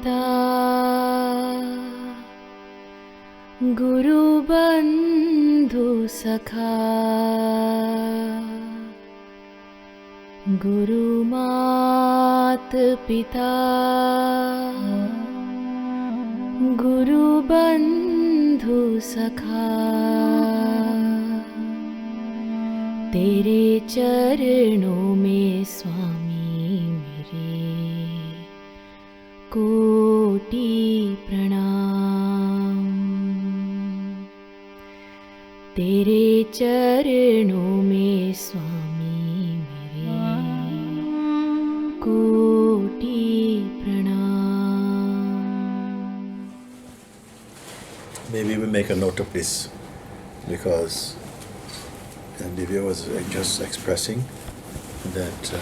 Mata Guru Bandhu Sakha Guru Mat Pita Guru Bandhu Sakha Tere charanon mein Swami mere Koti pranam Tere charanon mein Swami mere Koti pranam. Maybe we make a note of this because Divya was just expressing that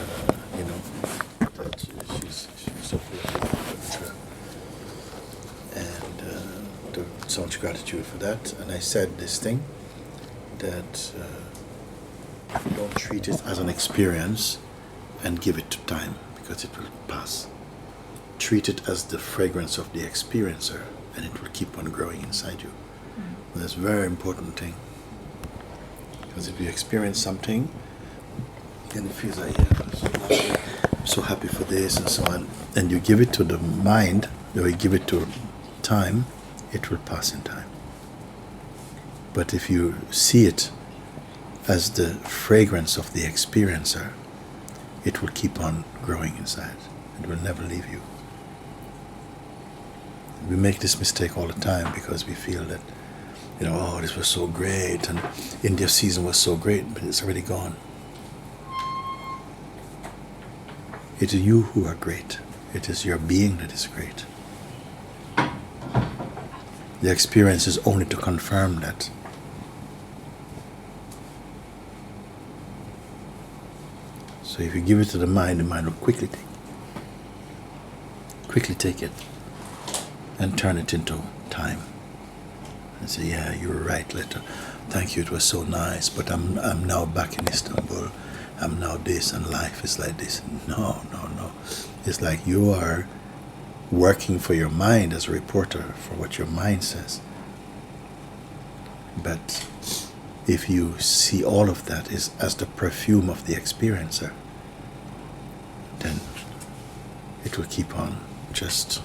that she's so full of and so much gratitude for that. And I said this thing that don't treat it as an experience and give it to time because it will pass. Treat it as the fragrance of the experiencer and it will keep on growing inside you. Mm-hmm. That's a very important thing. Because if you experience something, then it feels like, I'm so happy for this and so on, and you give it to the mind, or you give it to time, it will pass in time. But if you see it as the fragrance of the experiencer, it will keep on growing inside. It will never leave you. We make this mistake all the time because we feel that oh, this was so great, and India season was so great, but it's already gone. It is you who are great. It is your being that is great. The experience is only to confirm that. So if you give it to the mind will quickly take it and turn it into time. And say, yeah, you were right, Letta. Thank you, it was so nice, but I'm now back in Istanbul. I'm now this, and life is like this. No. It's like you are working for your mind as a reporter for what your mind says. But if you see all of that as the perfume of the experiencer, then it will keep on just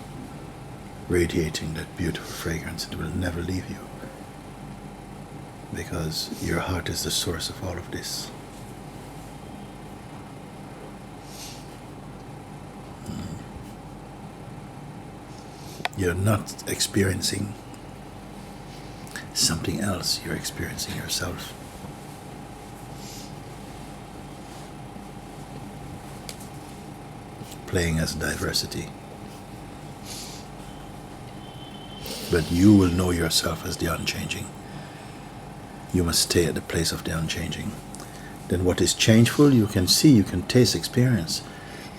radiating that beautiful fragrance. It will never leave you because your heart is the source of all of this. You're not experiencing something else, you're experiencing yourself. Playing as diversity. But you will know yourself as the unchanging. You must stay at the place of the unchanging. Then what is changeful, you can see, you can taste, experience.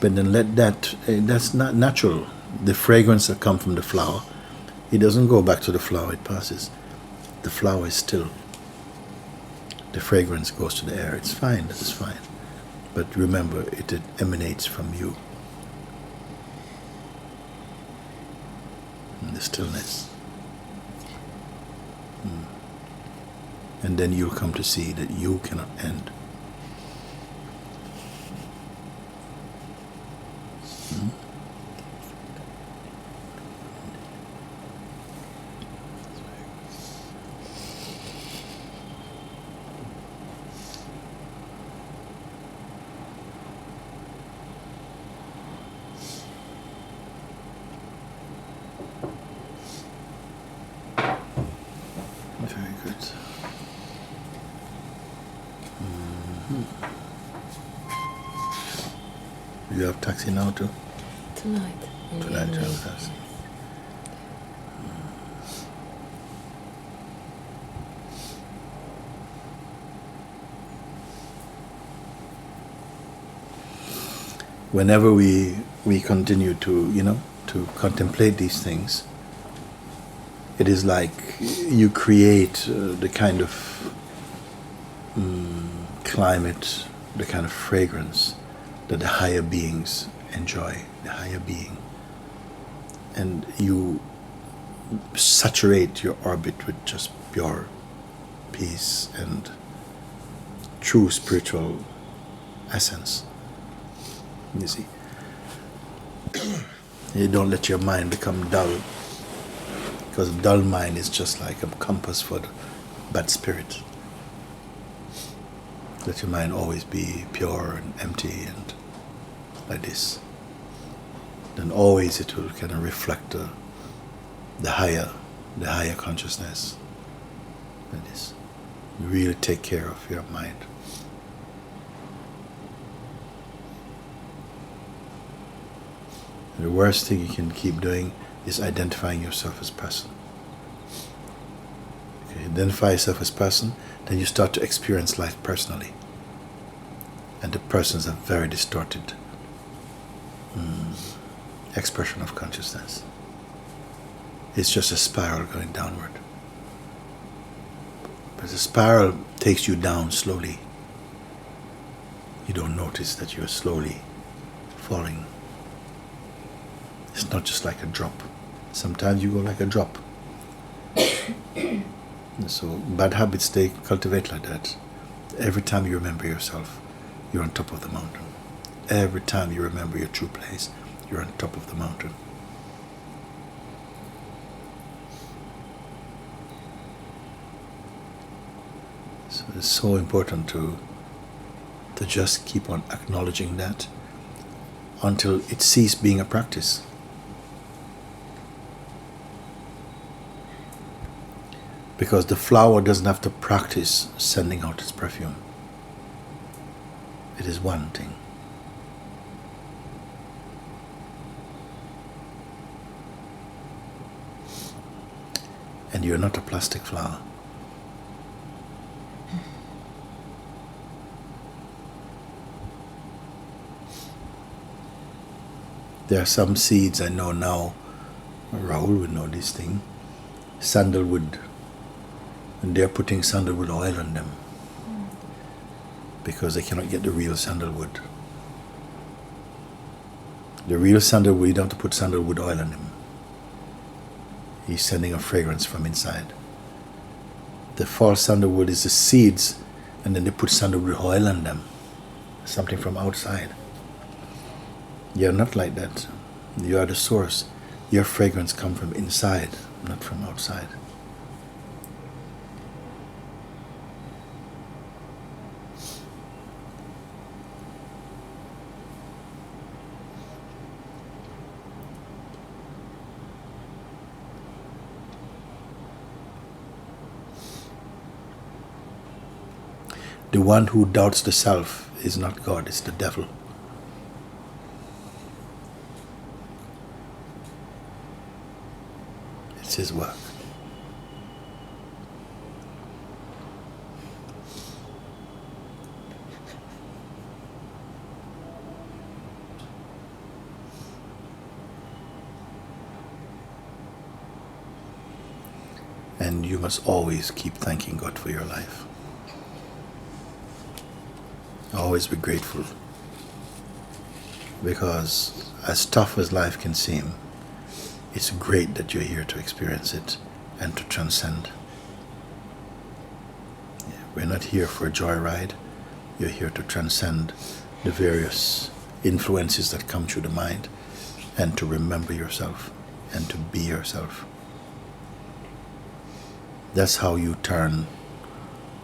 But then let that's not natural. The fragrance that comes from the flower, it doesn't go back to the flower, it passes. The flower is still. The fragrance goes to the air. It's fine, that is fine. But remember, it emanates from you. In the stillness. And then you'll come to see that you cannot end. Very good. You have taxi now too? Tonight. Tonight you have taxi. Whenever we continue to contemplate these things, it is like you create the kind of climate, the kind of fragrance that the higher beings enjoy, the higher being. and you saturate your orbit with just pure peace and true spiritual essence. You see, you don't let your mind become dull, because a dull mind is just like a compass for the bad spirit. Let your mind always be pure and empty and like this. Then always it will kind of reflect the higher consciousness. Like this. You really take care of your mind. The worst thing you can keep doing is identifying yourself as person. Okay, identify yourself as person, then you start to experience life personally. And the person is a very distorted expression of consciousness. It's just a spiral going downward. But the spiral takes you down slowly. You don't notice that you're slowly falling. It's not just like a drop. Sometimes you go like a drop. So bad habits, they cultivate like that. Every time you remember yourself, you're on top of the mountain. Every time you remember your true place, you're on top of the mountain. So it's so important to just keep on acknowledging that until it ceases being a practice. Because the flower doesn't have to practice sending out its perfume. It is one thing. And you're not a plastic flower. There are some seeds I know now, Rahul would know this thing, sandalwood, and they're putting sandalwood oil on them because they cannot get the real sandalwood. The real sandalwood, you don't have to put sandalwood oil on them. He's sending a fragrance from inside. The false sandalwood is the seeds, and then they put sandalwood oil on them, something from outside. You're not like that. You are the source. Your fragrance comes from inside, not from outside. The one who doubts the self is not God, it's the devil. It's his work. And you must always keep thanking God for your life. Always be grateful, because as tough as life can seem, it's great that you're here to experience it and to transcend. We're not here for a joyride. You're here to transcend the various influences that come through the mind and to remember yourself and to be yourself. That's how you turn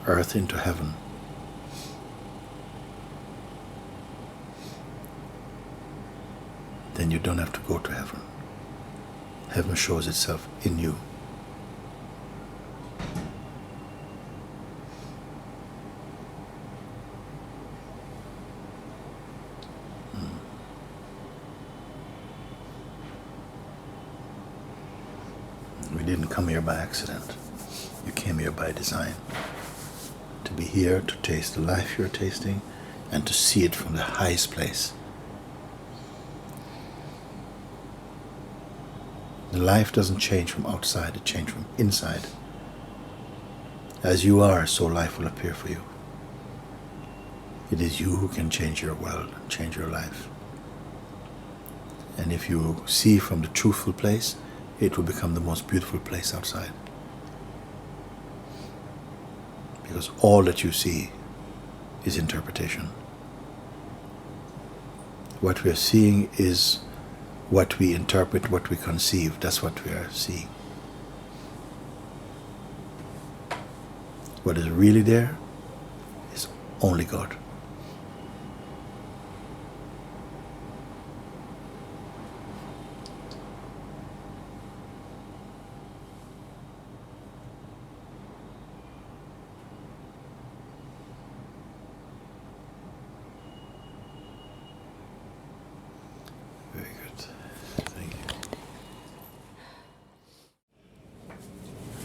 earth into heaven. Then you don't have to go to heaven. Heaven shows itself in you. We didn't come here by accident. You came here by design. To be here, to taste the life you're tasting, and to see it from the highest place. The life doesn't change from outside, it changes from inside. As you are, so life will appear for you. It is you who can change your world, change your life. And if you see from the truthful place, it will become the most beautiful place outside. Because all that you see is interpretation. What we are seeing is what we interpret, what we conceive. That's what we are seeing. What is really there is only God. Very good. Thank you.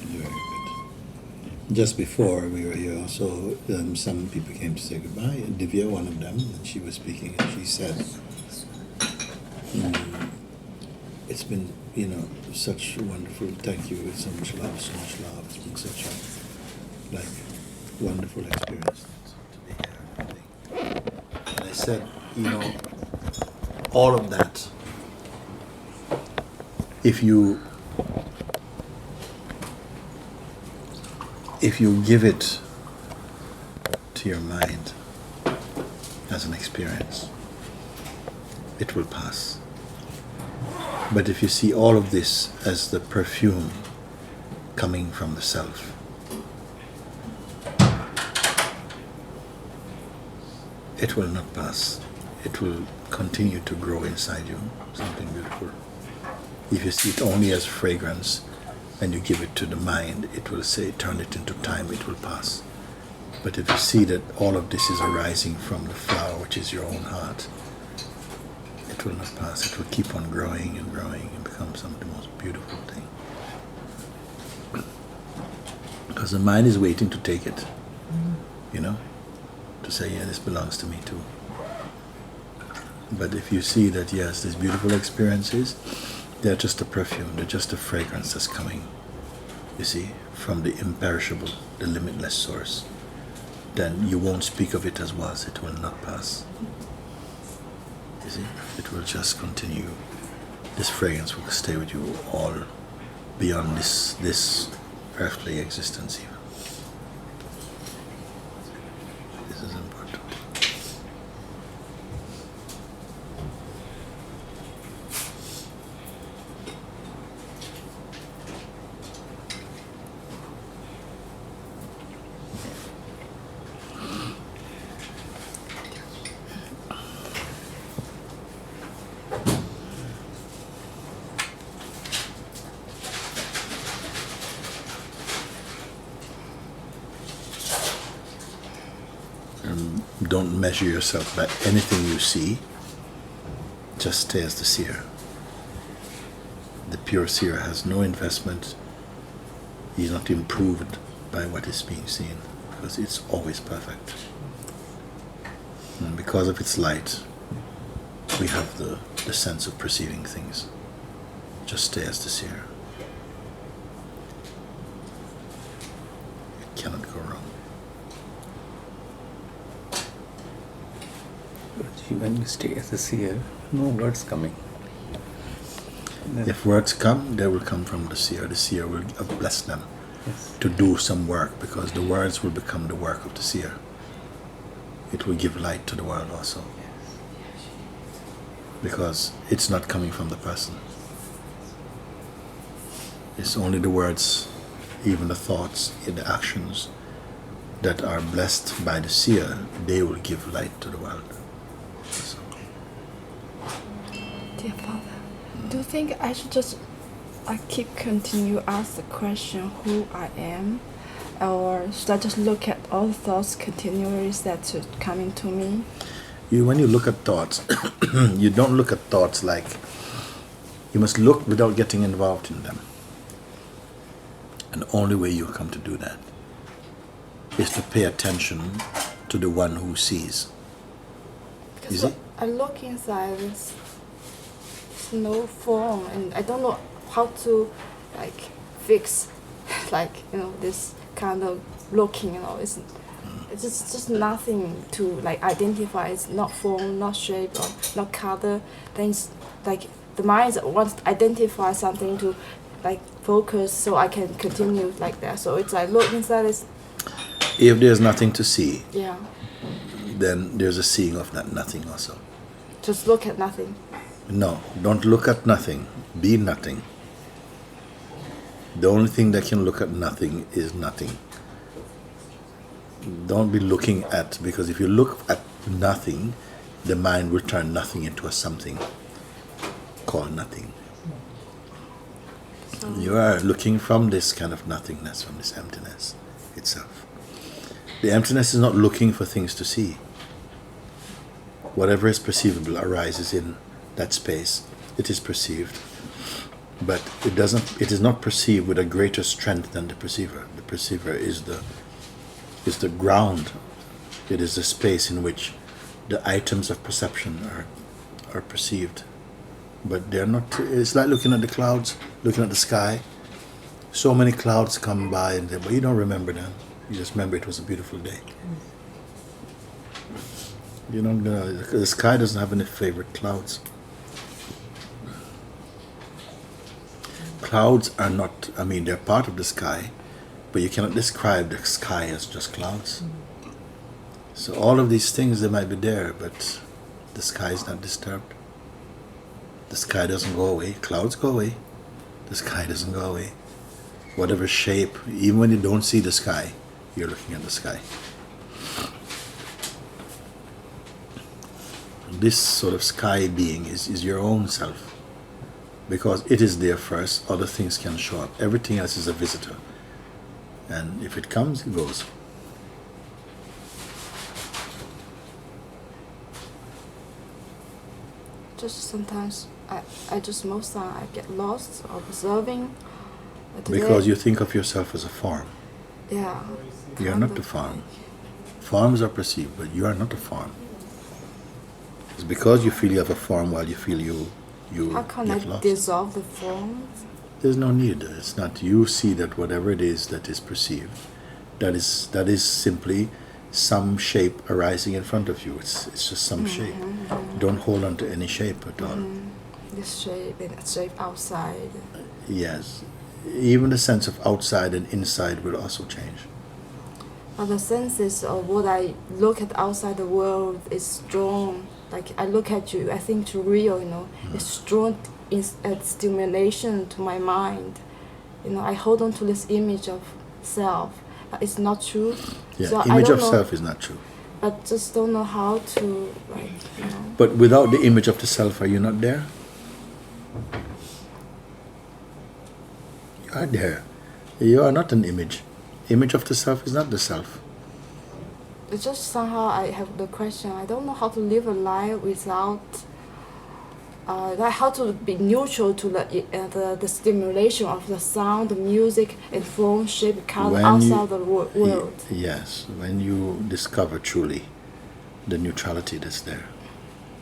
Very good. Just before we were here, also some people came to say goodbye. Divya, one of them, and she was speaking, and she said, "It's been, such wonderful. Thank you. It's so much love, so much love. It's been such a wonderful experience to be here." And everything." And I said, all of that, if you give it to your mind as an experience, it will pass. But if you see all of this as the perfume coming from the self, it will not pass. It will continue to grow inside you, something beautiful. If you see it only as fragrance and you give it to the mind, it will say, turn it into time, it will pass. But if you see that all of this is arising from the flower, which is your own heart, it will not pass. It will keep on growing and growing and become some of the most beautiful thing. Because the mind is waiting to take it, to say, yeah, this belongs to me too. But if you see that, yes, these beautiful experiences, they're just a perfume, they're just a fragrance that's coming, you see, from the imperishable, the limitless source, then you won't speak of it as was, it will not pass. You see, it will just continue. This fragrance will stay with you all beyond this earthly existence even. This is important. Don't measure yourself by anything you see. Just stay as the seer. The pure seer has no investment. He's not improved by what is being seen, because it's always perfect. And because of its light, we have the sense of perceiving things. Just stay as the seer. It cannot go wrong. When you stay as a seer, no words coming. If words come, they will come from the seer. The seer will bless them to do some work, because the words will become the work of the seer. It will give light to the world also. Because it's not coming from the person. It's only the words, even the thoughts, the actions that are blessed by the seer, they will give light to the world. So. Dear Father, do you think I should just continue ask the question who I am, or should I just look at all the thoughts continually that are coming to me? When you look at thoughts, you don't look at thoughts like, you must look without getting involved in them. And the only way you come to do that is to pay attention to the one who sees. Because when I look inside, there's no form, and I don't know how to fix this kind of looking. It's just nothing to identify. It's not form, not shape, or not color. Then it's the mind wants to identify something to like focus, so I can continue like that. So it's like look inside is If there's nothing to see, yeah, then there's a seeing of that nothing also. just look at nothing. No, don't look at nothing. Be nothing. The only thing that can look at nothing is nothing. Don't be looking at, because if you look at nothing, the mind will turn nothing into a something called nothing. So You are looking from this kind of nothingness, from this emptiness itself. The emptiness is not looking for things to see. Whatever is perceivable arises in that space. It is perceived, but it is not perceived with a greater strength than the perceiver. The perceiver is the ground. It is the space in which the items of perception are perceived. But they're not. It's like looking at the clouds, looking at the sky. So many clouds come by, but you don't remember them. You just remember it was a beautiful day. You don't know, the sky doesn't have any favorite clouds. Clouds are not, they're part of the sky, but you cannot describe the sky as just clouds. So all of these things, they might be there, but the sky is not disturbed. The sky doesn't go away. Clouds go away. The sky doesn't go away. Whatever shape, even when you don't see the sky, you're looking at the sky. This sort of sky being is your own self, because it is there first. Other things can show up. Everything else is a visitor, and if it comes, it goes. just sometimes I just most time I get lost observing. But today, Because you think of yourself as a form. yeah, You are kind not of the form. Forms are perceived, but you are not a form. It's because you feel you have a form while you feel you How can I get lost. dissolve the form? There's no need. It's not. You see that whatever it is that is perceived, that is simply some shape arising in front of you. It's just some shape. Don't hold on to any shape at all. This shape and that shape outside. Yes. Even the sense of outside and inside will also change. But the senses of what I look at outside the world is strong. Like I look at you, I think it's real, It's strong stimulation to my mind. I hold on to this image of self. It's not true. Yeah, So I image don't of know, self is not true. I just don't know how to, But without the image of the self, are you not there? You are there. You are not an image. Image of the self is not the self. It's just somehow I have the question. I don't know how to live a life without, like how to be neutral to the stimulation of the sound, the music, and form, shape, color When outside the world. Yes, when you discover truly the neutrality that's there,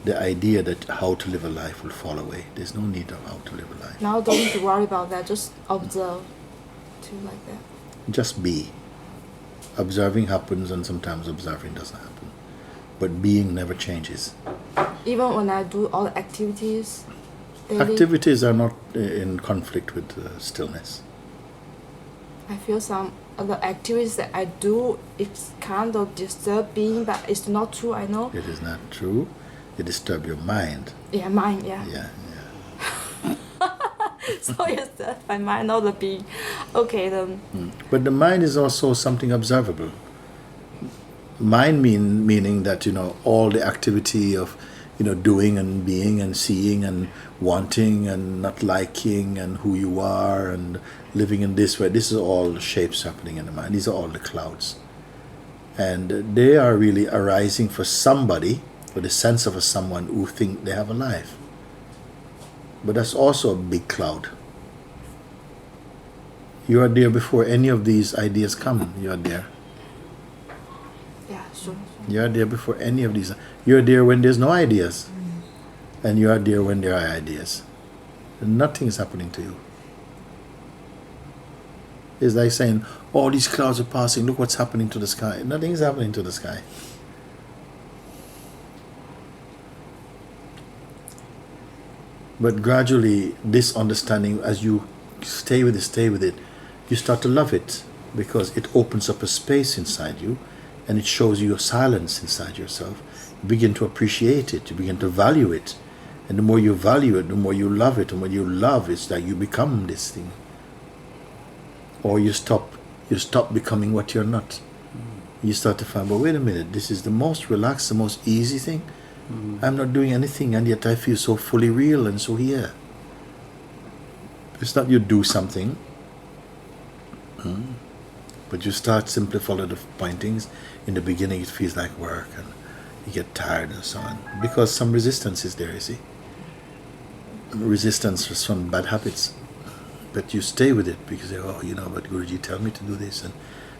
the idea that how to live a life will fall away. There's no need of how to live a life. Now don't need to worry about that. Just observe, too, like that. Just be. Observing happens, and sometimes observing doesn't happen. But being never changes. Even when I do all the activities, daily, Activities are not in conflict with stillness. I feel some other activities that I do, it's kind of disturbing, but it's not true. I know. It is not true. It disturbs your mind. Yeah, mine. Yeah. Yeah. So it's my mind, not the being. Okay, then. But the mind is also something observable. Mind meaning that, all the activity of, doing and being and seeing and wanting and not liking and who you are and living in this way. This is all shapes happening in the mind. These are all the clouds. And they are really arising for somebody, for the sense of someone who think they have a life. But that's also a big cloud. You are there before any of these ideas come. You are there. Yeah, sure. You are there before any of these. You are there when there's no ideas. And you are there when there are ideas. And nothing is happening to you. It's like saying, oh, these clouds are passing. Look what's happening to the sky. Nothing is happening to the sky. But gradually, this understanding, as you stay with it, you start to love it because it opens up a space inside you and it shows you a silence inside yourself. You begin to appreciate it, you begin to value it. And the more you value it, the more you love it. And when you love, it's like you become this thing. Or you stop becoming what you're not. You start to find, but wait a minute, this is the most relaxed, the most easy thing. I'm not doing anything, and yet I feel so fully real and so here. It's not you do something, but you start simply follow the pointings. In the beginning, it feels like work, and you get tired and so on, because some resistance is there, you see. Resistance is from bad habits. But you stay with it because you say, but Guruji tell me to do this, and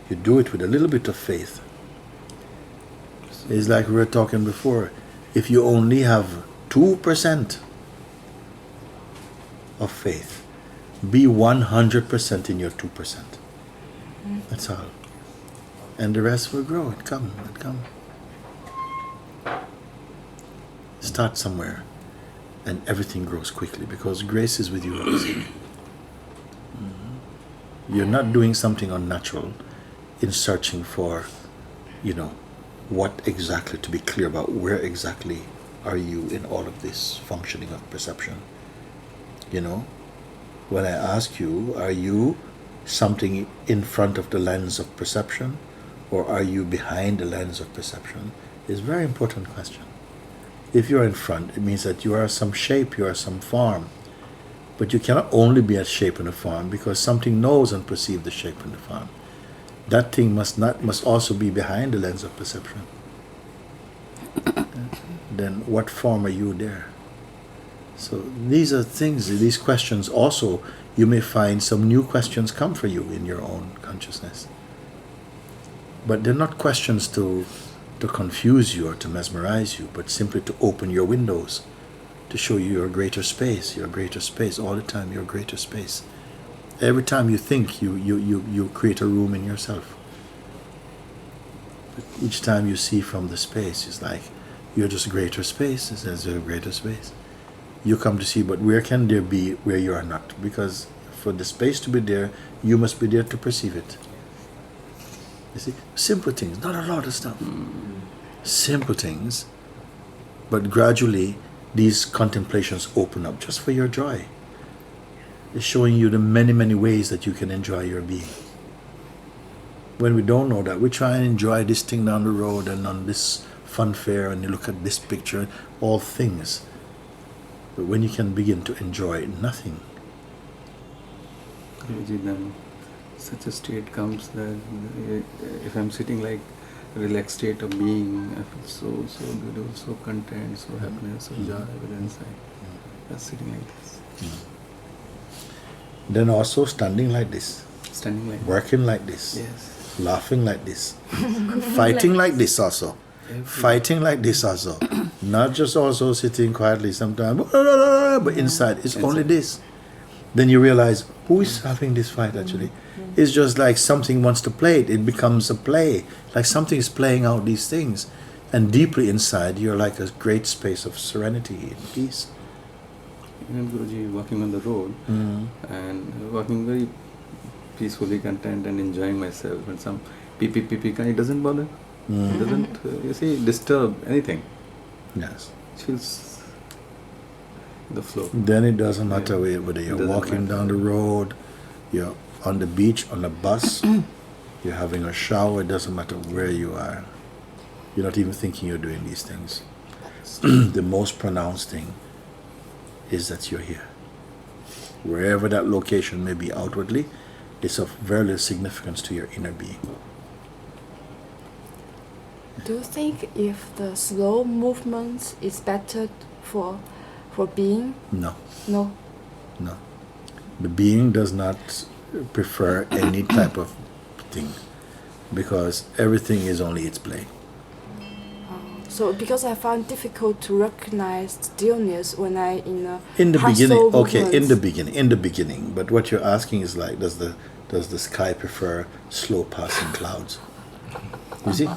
you do it with a little bit of faith. It's like we were talking before. If you only have 2% of faith, be 100% in your 2%. That's all. And the rest will grow. It come. Start somewhere, and everything grows quickly because grace is with you always. You're not doing something unnatural in searching for, what exactly, to be clear about where exactly are you in all of this functioning of perception. When I ask you, are you something in front of the lens of perception, or are you behind the lens of perception? Is a very important question. If you're in front, it means that you are some shape, you are some form. But you cannot only be a shape and a form, because something knows and perceives the shape and the form. That thing must also be behind the lens of perception. Then what form are you there? So these are things, these questions also, you may find some new questions come for you in your own consciousness. But they're not questions to confuse you or to mesmerize you, but simply to open your windows, to show you your greater space all the time, your greater space. Every time you think, you create a room in yourself. But each time you see from the space, it's like you're just greater space. It says you're greater space. You come to see, but where can there be where you are not? Because for the space to be there, you must be there to perceive it. You see, simple things, not a lot of stuff. Simple things, but gradually these contemplations open up just for your joy. It's showing you the many, many ways that you can enjoy your being. When we don't know that, we try and enjoy this thing down the road and on this fun fair, and you look at this picture, all things. But when you can begin to enjoy nothing. Then such a state comes that if I'm sitting like a relaxed state of being, I feel so beautiful, so content, so happiness, so joy within inside. Just sitting like this. Then also standing like this. Standing like working like this. Yes. Laughing like this. Fighting like this also. Fighting like this also. Not just also sitting quietly sometimes, but inside it's only this. Then you realize, who is having this fight actually? It's just like something wants to play it. It becomes a play. Like something is playing out these things. And deeply inside, you're like a great space of serenity and peace. Even Guruji walking on the road and walking very peacefully, content and enjoying myself. And some pee it doesn't bother. It doesn't, disturb anything. Yes. It feels the flow. Then it doesn't matter whether you're walking down the road, you're on the beach, on a bus, you're having a shower, it doesn't matter where you are. You're not even thinking you're doing these things. The most pronounced thing is that you're here. Wherever that location may be outwardly, it's of very little significance to your inner being. Do you think if the slow movement is better for being? No. No. No. The being does not prefer any type of thing, because everything is only its play. So because I found difficult to recognize stillness when I in the beginning, okay, movements. in the beginning. But what you're asking is like, does the sky prefer slow passing clouds? You see,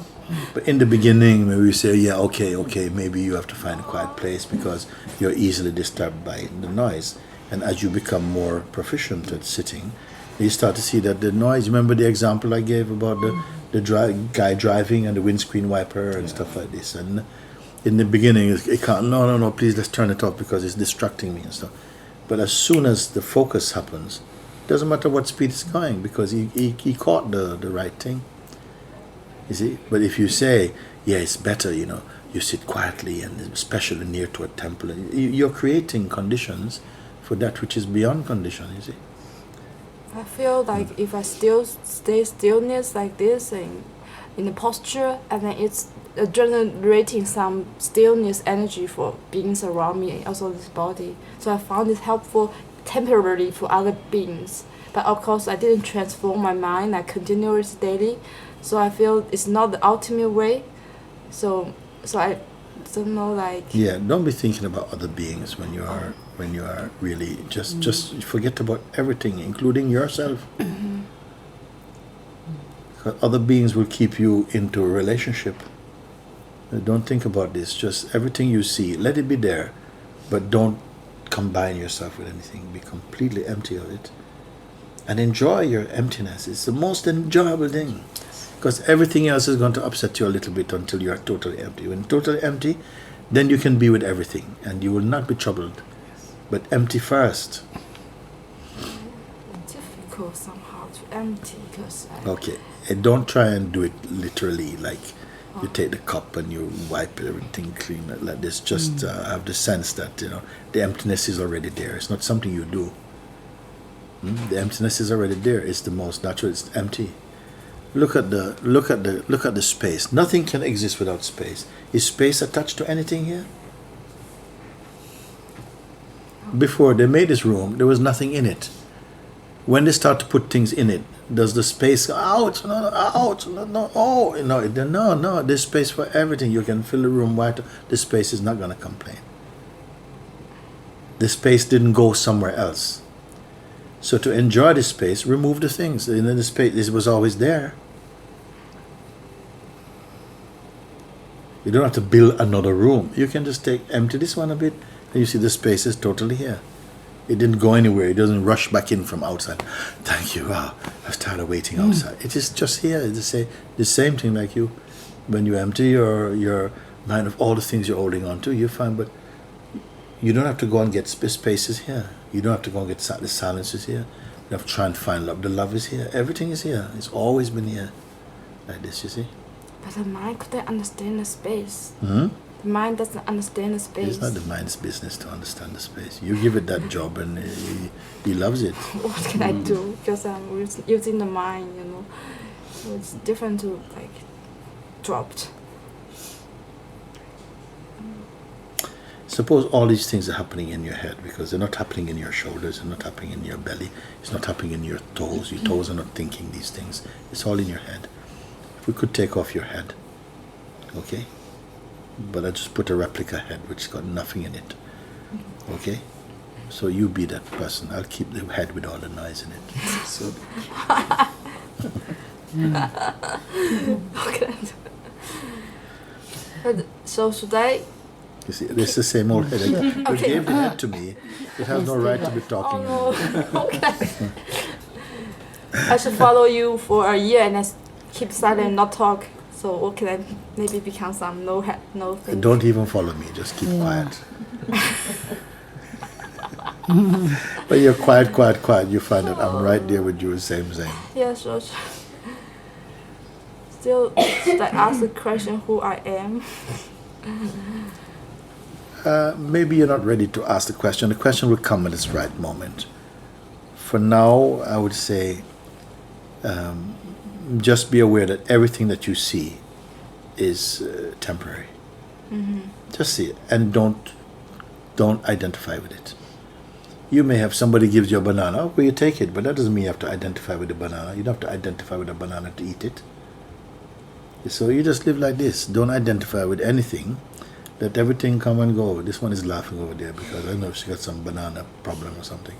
But in the beginning, maybe we say, yeah, okay, maybe you have to find a quiet place because you're easily disturbed by the noise. And as you become more proficient at sitting, you start to see that the noise, remember the example I gave about the guy driving and the windscreen wiper and stuff like this. And in the beginning, it can't, no, please, let's turn it off because it's distracting me and stuff. But as soon as the focus happens, it doesn't matter what speed it's going because he caught the right thing. You see? But if you say, yeah, it's better, you sit quietly and especially near to a temple, you're creating conditions for that which is beyond condition, you see? I feel like if I still stay stillness like this and in the posture, and then it's generating some stillness energy for beings around me and also this body. So I found it helpful temporarily for other beings. But of course I didn't transform my mind, I continue it daily. So I feel it's not the ultimate way. So I don't know, like... Yeah, don't be thinking about other beings when you are really just forget about everything, including yourself. Other beings will keep you into a relationship. Don't think about this. Just everything you see, let it be there, but don't combine yourself with anything. Be completely empty of it, and enjoy your emptiness. It's the most enjoyable thing, because everything else is going to upset you a little bit until you are totally empty. When totally empty, then you can be with everything, and you will not be troubled. But empty first. It's difficult somehow to empty because Okay. And don't try and do it literally, like you take the cup and you wipe everything clean like this. Just have the sense that the emptiness is already there. It's not something you do. The emptiness is already there. It's the most natural. It's empty. Look at the space. Nothing can exist without space. Is space attached to anything here? Before they made this room, there was nothing in it. When they start to put things in it, does the space go out? No, there's space for everything. You can fill the room wide. The space is not going to complain. The space didn't go somewhere else. So to enjoy the space, remove the things. And then the space, this was always there. You don't have to build another room. You can just empty this one a bit, and you see the space is totally here. It didn't go anywhere. It doesn't rush back in from outside. Thank you. Wow, I was tired of waiting outside. It is just here. It's the same thing like you. When you empty your mind of all the things you're holding on to, you find, but you don't have to go and get spaces here. You don't have to go and get the silence is here. You have to try and find love. The love is here. Everything is here. It's always been here. Like this, you see? But the mind couldn't understand the space. The mind doesn't understand the space. It's not the mind's business to understand the space. You give it that job and he loves it. What can I do? Because I'm using the mind, So it's different to dropped. Suppose all these things are happening in your head because they're not happening in your shoulders, they're not happening in your belly, it's not happening in your toes. Your toes are not thinking these things. It's all in your head. If we could take off your head, okay? But I just put a replica head which got nothing in it. Okay? So you be that person. I'll keep the head with all the noise in it. So, Okay. So should I? You see, it's the same old head. You gave the head to me. It has no right to be talking. Oh no. Okay. I should follow you for a year and keep silent, not talk. So what can I maybe become some no thing? Don't even follow me. Just keep quiet. But you're quiet. You find that I'm right there with you, same. Yeah, sure. Still, should I ask the question who I am? Maybe you're not ready to ask the question. The question will come at its right moment. For now, I would say just be aware that everything that you see is temporary. Just see it and don't identify with it. You may have somebody gives you a banana, okay, you take it, but that doesn't mean you have to identify with the banana. You don't have to identify with a banana to eat it. So you just live like this. Don't identify with anything. Let everything come and go. This one is laughing over there because I don't know if she got some banana problem or something.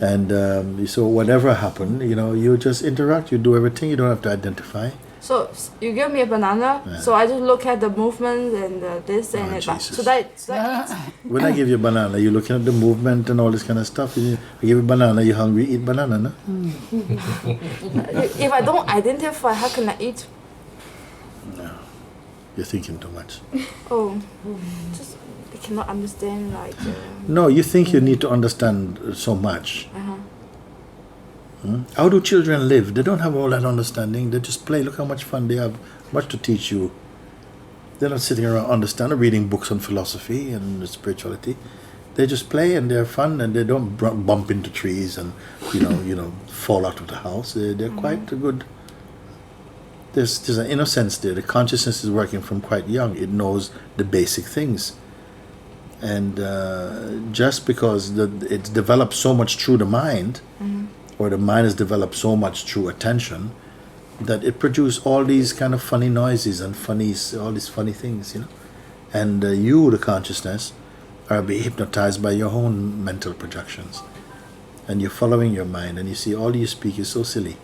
And so whatever happened, you just interact. You do everything. You don't have to identify. So you give me a banana, Yeah. so I just look at the movement and this and it. Jesus. So that When I give you a banana, you're looking at the movement and all this kind of stuff. I give you a banana, you're hungry, eat banana, no? if I don't identify, how can I eat? No. You're thinking too much. Oh, just I cannot understand like. No, you think you need to understand so much. How do children live? They don't have all that understanding. They just play. Look how much fun they have. Much to teach you. They're not sitting around understanding, reading books on philosophy and spirituality. They just play and they're fun and they don't bump into trees and fall out of the house. They're quite good. There's an innocence there. The consciousness is working from quite young. It knows the basic things. And just because it's developed so much through the mind, or the mind has developed so much through attention, that it produces all these kind of funny noises and all these funny things, And you, the consciousness, are being hypnotized by your own mental projections. And you're following your mind, and you see all you speak is so silly.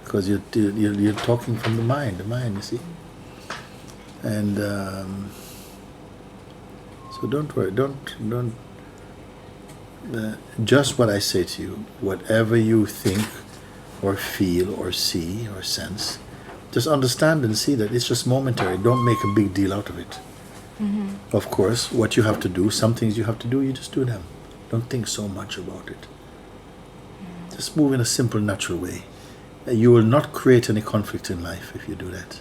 Because you're talking from the mind, you see. And so don't worry, don't. Just what I say to you, whatever you think or feel or see or sense, just understand and see that it's just momentary. Don't make a big deal out of it. Of course, what you have to do, some things you have to do, you just do them. Don't think so much about it. Just move in a simple, natural way. You will not create any conflict in life if you do that.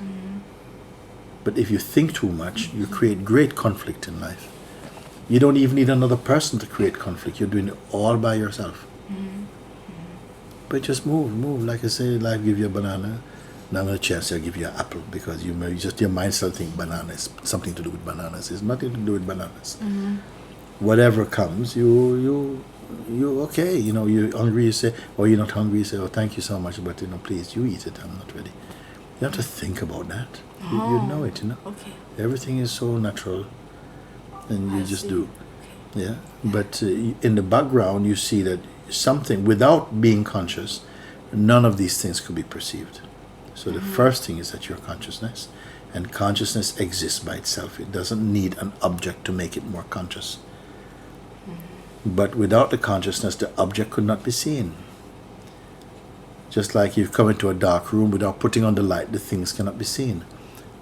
But if you think too much, you create great conflict in life. You don't even need another person to create conflict. You're doing it all by yourself. But just move. Like I say, life give you a banana. Now another chance I'll give you an apple, because your mind still think banana is something to do with bananas. It's nothing to do with bananas. Whatever comes, you okay. You're hungry, you say, or you're not hungry, you say, oh, thank you so much, but please, you eat it. I'm not ready. You have to think about that. You know it. Okay. Everything is so natural. And you just do. Yeah. But in the background, you see that something, without being conscious, none of these things could be perceived. So the first thing is that you're consciousness, and consciousness exists by itself. It doesn't need an object to make it more conscious. But without the consciousness, the object could not be seen. Just like you've come into a dark room, without putting on the light, the things cannot be seen.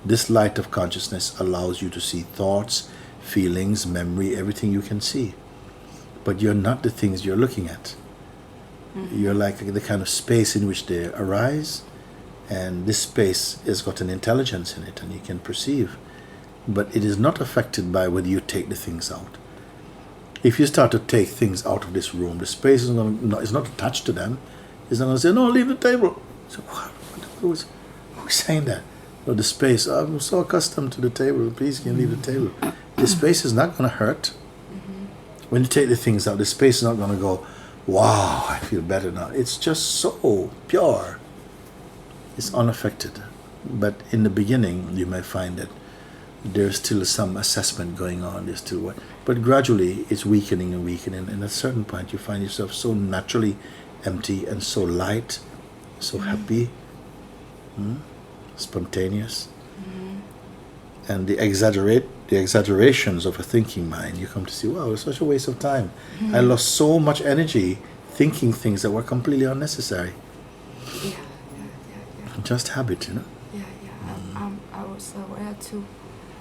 This light of consciousness allows you to see thoughts, feelings, memory, everything you can see. But you're not the things you're looking at. You're like the kind of space in which they arise, and this space has got an intelligence in it, and you can perceive. But it is not affected by whether you take the things out. If you start to take things out of this room, the space is not attached to them. It's not going to say, no, leave the table. So who is saying that? Well, the space, I'm so accustomed to the table, please can you leave the table. The space is not going to hurt. When you take the things out, the space is not going to go, wow, I feel better now. It's just so pure. It's unaffected. But in the beginning, you may find that there's still some assessment going on. There's still what, but gradually it's weakening and weakening. And at a certain point, you find yourself so naturally empty and so light, so happy, spontaneous. And the exaggerations of a thinking mind, you come to see, wow, it's such a waste of time. I lost so much energy thinking things that were completely unnecessary. Yeah. Just habit, Yeah. I was aware too.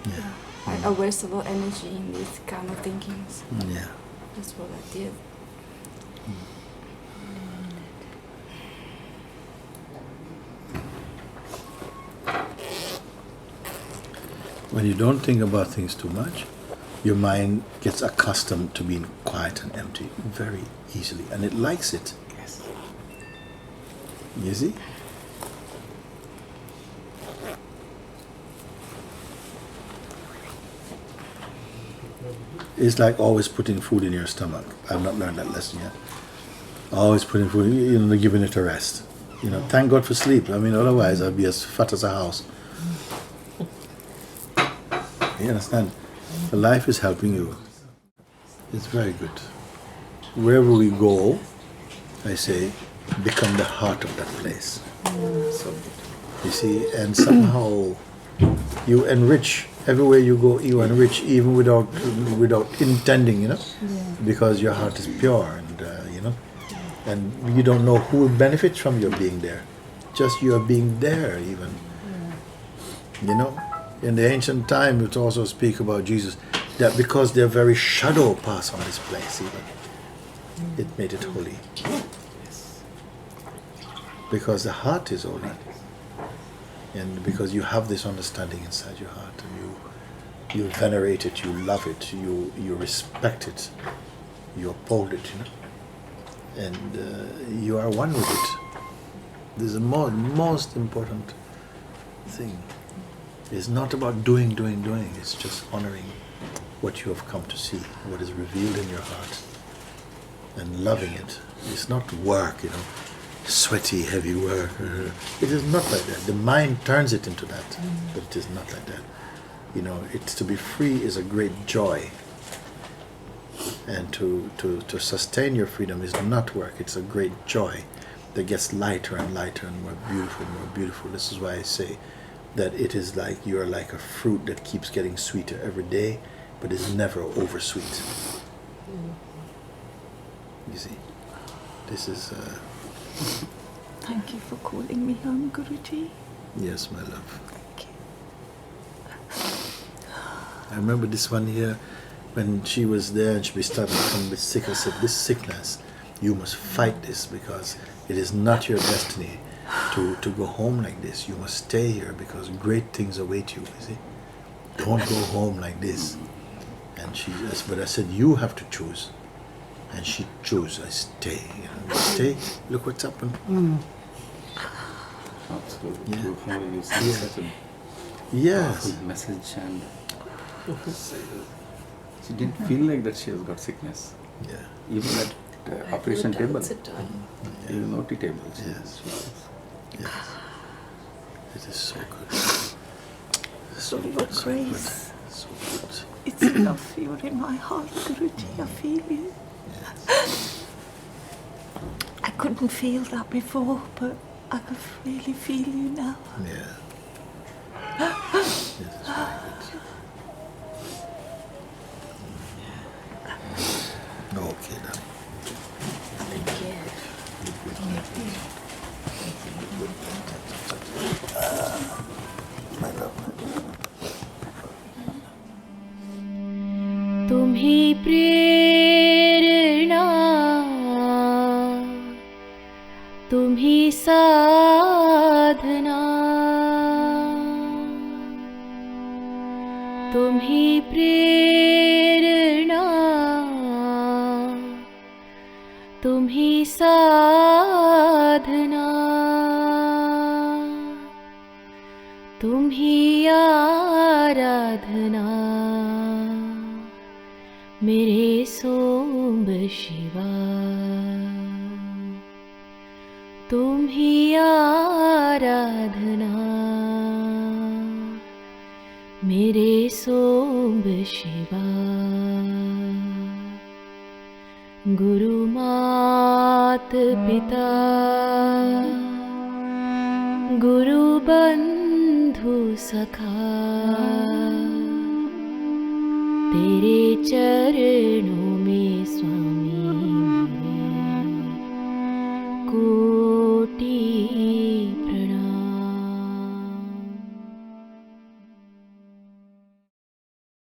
Yeah. I waste a lot of energy in these kind of thinkings. Yeah. That's what I did. When you don't think about things too much, your mind gets accustomed to being quiet and empty very easily, and it likes it. Yes. You see? It's like always putting food in your stomach. I've not learned that lesson yet. Always putting food, giving it a rest. Thank God for sleep. Otherwise I'd be as fat as a house. You understand? The life is helping you. It's very good. Wherever we go, I say, become the heart of that place. So You see, and somehow you enrich everywhere you go. You enrich even without intending, because your heart is pure, and and you don't know who benefits from your being there. Just your being there, even. In the ancient time, it also speak about Jesus that because their very shadow passed on this place, even it made it holy. Because the heart is holy. And because you have this understanding inside your heart, and you venerate it, you love it, you respect it, you uphold it, and you are one with it. This is the most important thing. It's not about doing. It's just honoring what you have come to see, what is revealed in your heart, and loving it. It's not work, sweaty, heavy work. It is not like that. The mind turns it into that, but it is not like that. It's to be free is a great joy. And to sustain your freedom is not work. It's a great joy that gets lighter and lighter and more beautiful. This is why I say that it is like you're like a fruit that keeps getting sweeter every day, but is never over sweet. You see, this is. Thank you for calling me home, Guruji. Yes, my love. Thank you. I remember this one here, when she was there and she started to become a bit sick. I said, this sickness, you must fight this, because it is not your destiny to go home like this. You must stay here because great things await you, you see. Don't go home like this. And but I said, you have to choose. And she chose, I stay. Stay, look what's happened. absolutely. Yeah. Profound. You send such a Yes. powerful message, and she didn't feel like that she has got sickness. Yeah. Even at operation table, even OT table. Yes. Yes. It is so good. For your grace. So good. It's enough. You're in my heart, Guruji. I feel you. Yes. I couldn't feel that before, but I can really feel you now. Yeah. It is very good. Okay, then. My love. तुम्ही प्रेरणा तुम्ही साधना तुम्ही प्रेरणा तुम्ही साधना तुम्ही आराधना मेरे सोंब शिवा तुम्ही आराधना मेरे सोंब शिवा गुरु मात पिता गुरु बंधु सखा तेरे चरणों में स्वामी मेरे को